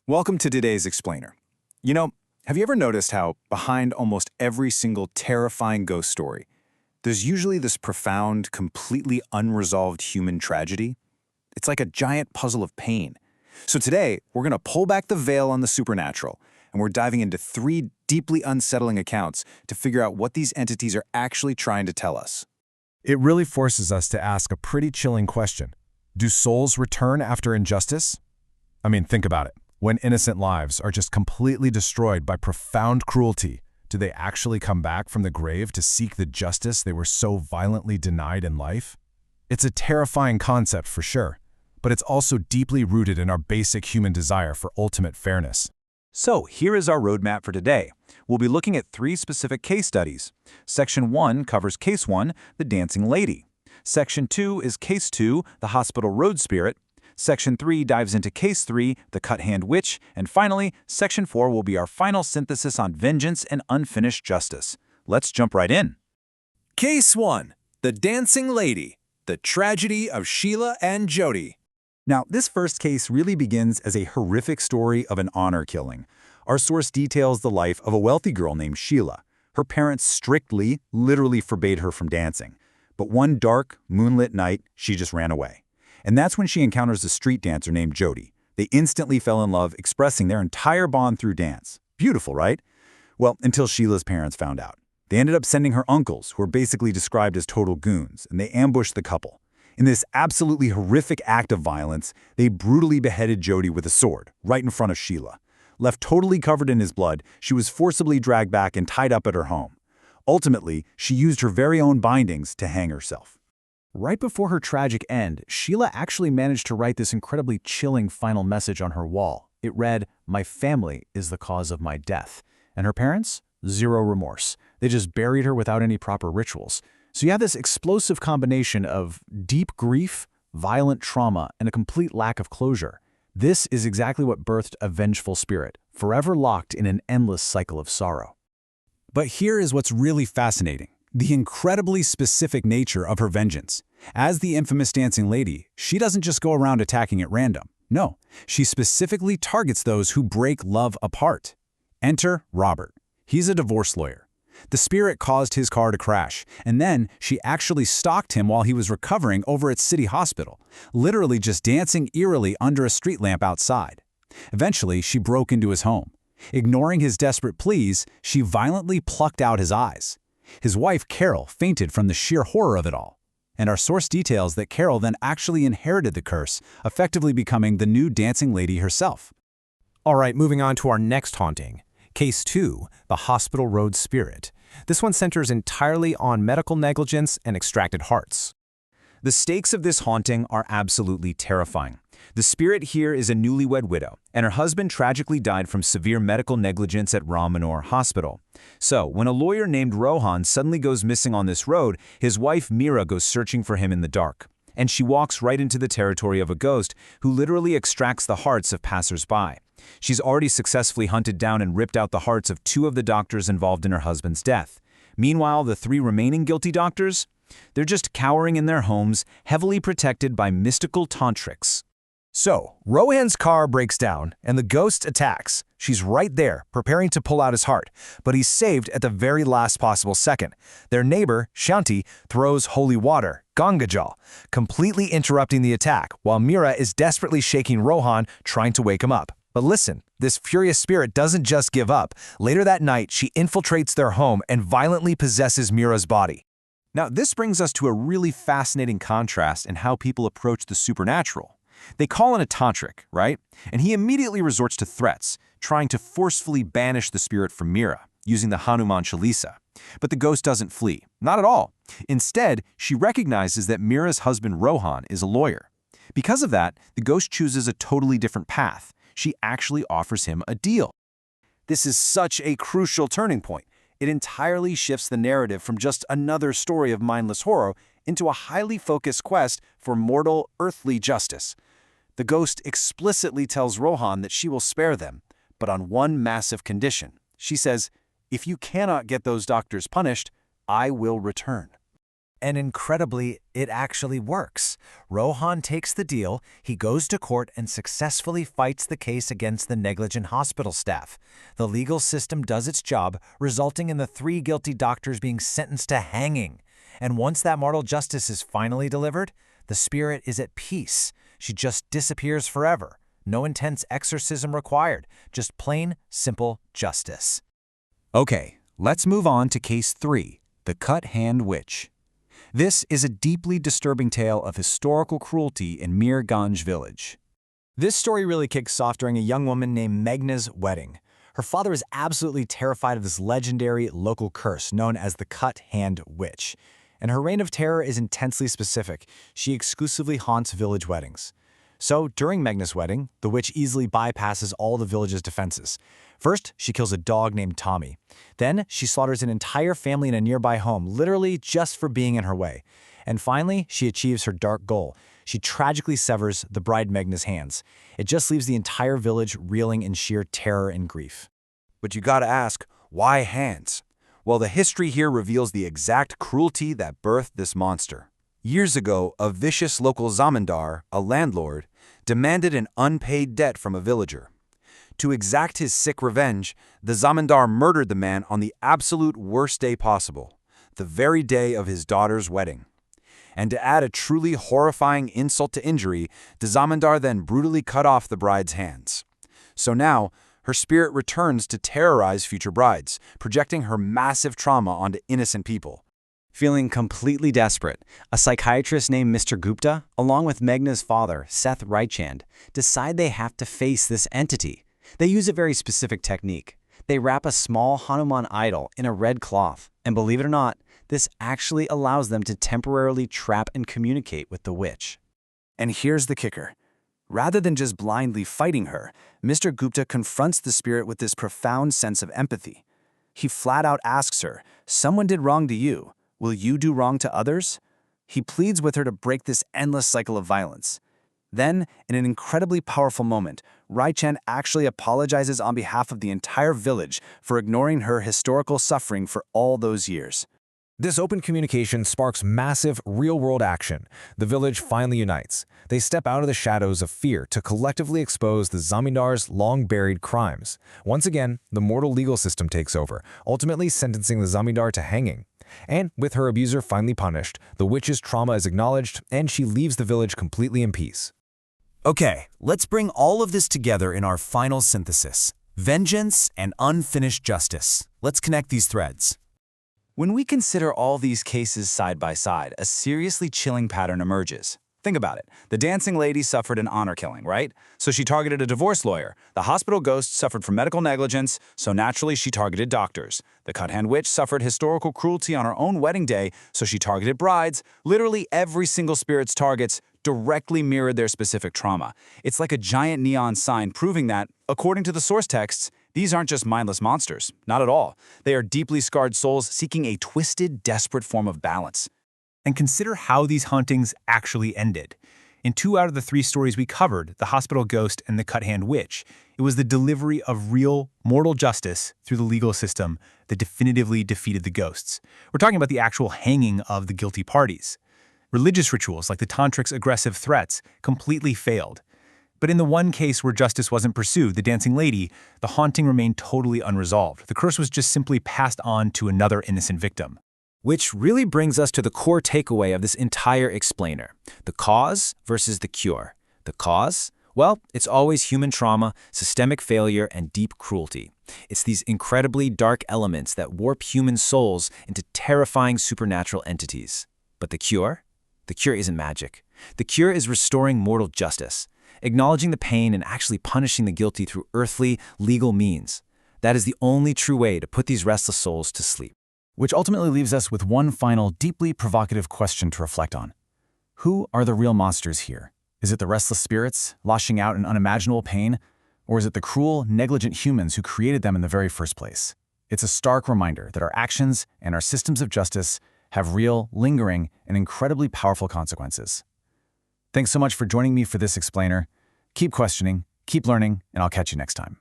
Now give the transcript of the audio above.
Welcome to today's Explainer. You know, have you ever noticed how behind almost every single terrifying ghost story, there's usually this profound, completely unresolved human tragedy? It's like a giant puzzle of pain. So today, we're going to pull back the veil on the supernatural, and we're diving into three deeply unsettling accounts to figure out what these entities are actually trying to tell us. It really forces us to ask a pretty chilling question. Do souls return after injustice? I mean, think about it. When innocent lives are just completely destroyed by profound cruelty, do they actually come back from the grave to seek the justice they were so violently denied in life? It's a terrifying concept for sure, but it's also deeply rooted in our basic human desire for ultimate fairness. So here is our roadmap for today. We'll be looking at three specific case studies. Section 1 covers Case 1, the Dancing Lady. Section 2 is Case 2, the Hospital Road Spirit. Section 3 dives into Case 3, the Cut Hand Witch. And finally, Section 4 will be our final synthesis on vengeance and unfinished justice. Let's jump right in. Case 1, the Dancing Lady, the tragedy of Sheila and Jody. Now, this first case really begins as a horrific story of an honor killing. Our source details the life of a wealthy girl named Sheila. Her parents strictly, literally forbade her from dancing. But one dark, moonlit night, she just ran away. And that's when she encounters a street dancer named Jody. They instantly fell in love, expressing their entire bond through dance. Beautiful, right? Well, until Sheila's parents found out. They ended up sending her uncles, who are basically described as total goons, and they ambushed the couple. In this absolutely horrific act of violence, they brutally beheaded Jody with a sword, right in front of Sheila. Left totally covered in his blood, she was forcibly dragged back and tied up at her home. Ultimately, she used her very own bindings to hang herself. Right before her tragic end, Sheila actually managed to write this incredibly chilling final message on her wall. It read, "My family is the cause of my death." And her parents? Zero remorse. They just buried her without any proper rituals. So you have this explosive combination of deep grief, violent trauma, and a complete lack of closure. This is exactly what birthed a vengeful spirit, forever locked in an endless cycle of sorrow. But here is what's really fascinating. The incredibly specific nature of her vengeance. As the infamous Dancing Lady, she doesn't just go around attacking at random. No, she specifically targets those who break love apart. Enter Robert. He's a divorce lawyer. The spirit caused his car to crash, and then she actually stalked him while he was recovering over at City Hospital, literally just dancing eerily under a street lamp outside. Eventually, she broke into his home. Ignoring his desperate pleas, she violently plucked out his eyes. His wife, Carol, fainted from the sheer horror of it all. And our source details that Carol then actually inherited the curse, effectively becoming the new Dancing Lady herself. All right, moving on to our next haunting. Case 2, the Hospital Road Spirit. This one centers entirely on medical negligence and extracted hearts. The stakes of this haunting are absolutely terrifying. The spirit here is a newlywed widow, and her husband tragically died from severe medical negligence at Ram Manohar Hospital. So, when a lawyer named Rohan suddenly goes missing on this road, his wife Meera goes searching for him in the dark. And she walks right into the territory of a ghost who literally extracts the hearts of passers-by. She's already successfully hunted down and ripped out the hearts of 2 of the doctors involved in her husband's death. Meanwhile, the 3 remaining guilty doctors? They're just cowering in their homes, heavily protected by mystical tantrics. So, Rohan's car breaks down, and the ghost attacks. She's right there, preparing to pull out his heart, but he's saved at the very last possible second. Their neighbor, Shanti, throws holy water, Gangajal, completely interrupting the attack, while Meera is desperately shaking Rohan, trying to wake him up. But listen, this furious spirit doesn't just give up. Later that night, she infiltrates their home and violently possesses Meera's body. Now, this brings us to a really fascinating contrast in how people approach the supernatural. They call in a tantric, right? And he immediately resorts to threats, trying to forcefully banish the spirit from Meera, using the Hanuman Chalisa. But the ghost doesn't flee, not at all. Instead, she recognizes that Meera's husband Rohan is a lawyer. Because of that, the ghost chooses a totally different path. She actually offers him a deal. This is such a crucial turning point. It entirely shifts the narrative from just another story of mindless horror into a highly focused quest for mortal, earthly justice. The ghost explicitly tells Rohan that she will spare them, but on one massive condition. She says, "If you cannot get those doctors punished, I will return." And incredibly, it actually works. Rohan takes the deal, he goes to court and successfully fights the case against the negligent hospital staff. The legal system does its job, resulting in the 3 guilty doctors being sentenced to hanging. And once that mortal justice is finally delivered, the spirit is at peace. She just disappears forever. No intense exorcism required, just plain, simple justice. Okay, let's move on to Case 3, the Cut Hand Witch. This is a deeply disturbing tale of historical cruelty in Mirganj village. This story really kicks off during a young woman named Meghna's wedding. Her father is absolutely terrified of this legendary local curse known as the Cut Hand Witch. And her reign of terror is intensely specific. She exclusively haunts village weddings. So, during Meghna's wedding, the witch easily bypasses all the village's defenses. First, she kills a dog named Tommy. Then, she slaughters an entire family in a nearby home, literally just for being in her way. And finally, she achieves her dark goal. She tragically severs the bride Meghna's hands. It just leaves the entire village reeling in sheer terror and grief. But you gotta ask, why hands? Well, the history here reveals the exact cruelty that birthed this monster. Years ago, a vicious local zamindar, a landlord, demanded an unpaid debt from a villager. To exact his sick revenge, the zamindar murdered the man on the absolute worst day possible, the very day of his daughter's wedding. And to add a truly horrifying insult to injury, the zamindar then brutally cut off the bride's hands. So now, her spirit returns to terrorize future brides, projecting her massive trauma onto innocent people. Feeling completely desperate, a psychiatrist named Mr. Gupta, along with Meghna's father, Seth Raichand, decide they have to face this entity. They use a very specific technique. They wrap a small Hanuman idol in a red cloth, and believe it or not, this actually allows them to temporarily trap and communicate with the witch. And here's the kicker. Rather than just blindly fighting her, Mr. Gupta confronts the spirit with this profound sense of empathy. He flat out asks her, "Someone did wrong to you. Will you do wrong to others?" He pleads with her to break this endless cycle of violence. Then, in an incredibly powerful moment, Raichand actually apologizes on behalf of the entire village for ignoring her historical suffering for all those years. This open communication sparks massive, real-world action. The village finally unites. They step out of the shadows of fear to collectively expose the zamindar's long-buried crimes. Once again, the mortal legal system takes over, ultimately sentencing the zamindar to hanging. And with her abuser finally punished, the witch's trauma is acknowledged, and she leaves the village completely in peace. Okay, let's bring all of this together in our final synthesis. Vengeance and unfinished justice. Let's connect these threads. When we consider all these cases side by side, a seriously chilling pattern emerges. Think about it. The dancing lady suffered an honor killing, right? So she targeted a divorce lawyer. The hospital ghost suffered from medical negligence, so naturally she targeted doctors. The cut-hand witch suffered historical cruelty on her own wedding day, so she targeted brides. Literally every single spirit's targets directly mirrored their specific trauma. It's like a giant neon sign proving that, according to the source texts, these aren't just mindless monsters. Not at all. They are deeply scarred souls seeking a twisted, desperate form of balance. And consider how these hauntings actually ended. In 2 out of the 3 stories we covered, the hospital ghost and the cut-hand witch, it was the delivery of real, mortal justice through the legal system that definitively defeated the ghosts. We're talking about the actual hanging of the guilty parties. Religious rituals, like the tantric's aggressive threats, completely failed. But in the one case where justice wasn't pursued, the dancing lady, the haunting remained totally unresolved. The curse was just simply passed on to another innocent victim. Which really brings us to the core takeaway of this entire explainer. The cause versus the cure. The cause? Well, it's always human trauma, systemic failure, and deep cruelty. It's these incredibly dark elements that warp human souls into terrifying supernatural entities. But the cure? The cure isn't magic. The cure is restoring mortal justice, acknowledging the pain and actually punishing the guilty through earthly, legal means. That is the only true way to put these restless souls to sleep. Which ultimately leaves us with one final, deeply provocative question to reflect on. Who are the real monsters here? Is it the restless spirits, lashing out in unimaginable pain? Or is it the cruel, negligent humans who created them in the very first place? It's a stark reminder that our actions and our systems of justice have real, lingering, and incredibly powerful consequences. Thanks so much for joining me for this explainer. Keep questioning, keep learning, and I'll catch you next time.